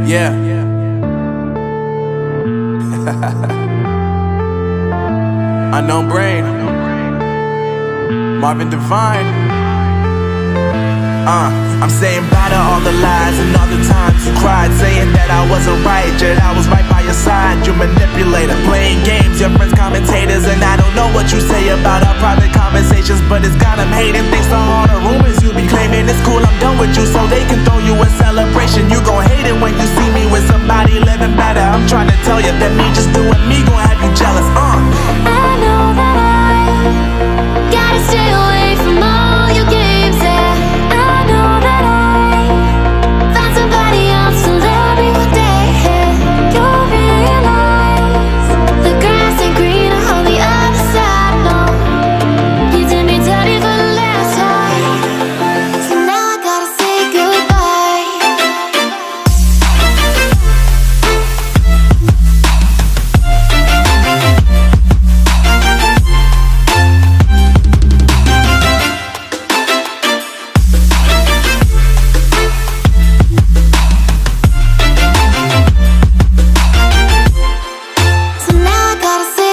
Yeah. Unknown Brain, Marvin Divine. I'm saying bye to all the lies and all the times you cried, saying that I wasn't right, yet I was right by your side. You manipulator, playing games, your friends commentators, and I don't know what you say about our private conversations, but it's got them hating. Thanks to all the rumors you be claiming. It's cool, I'm done with you, so they can throw you a celebration. You gon' hate it when you see me with somebody living better. I'm trying to tell you that me just doing me gon' have you jealous. I know that I gotta stay away from all your games, yeah. I know that I found somebody else to love me one day, yeah. You'll realize the grass ain't greener on the other side, no. You did me dirty for the last time, so now I gotta say goodbye. So now I gotta say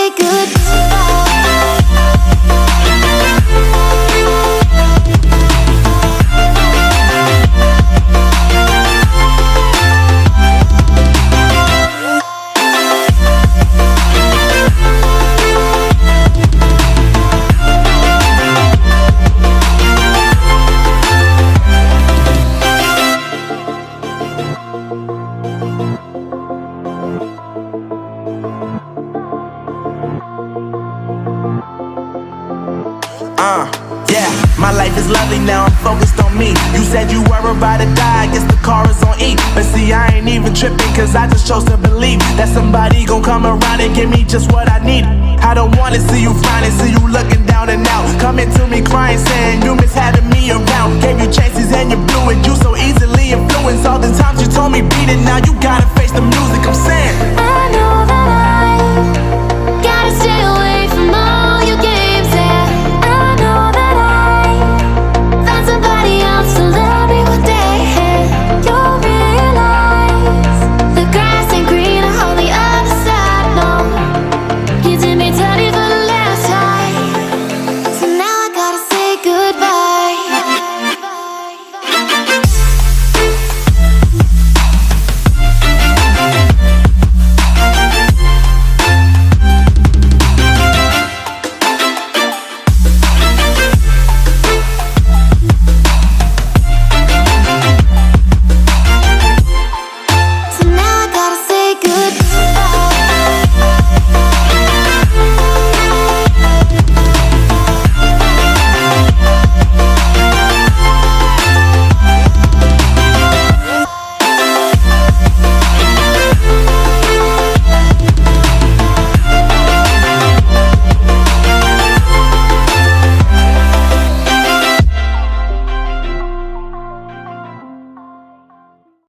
Yeah, my life is lovely now, I'm focused on me. You said you were about to die, I guess the car is on E. But see, I ain't even tripping, cause I just chose to believe that somebody gon' come around and give me just what I need. I don't wanna see you frowning, see you looking down and out, coming to me crying, saying you miss having me around. Gave you chances and you blew it, you so easily influenced. All the times you told me beat it, now you gotta face the music. I'm saying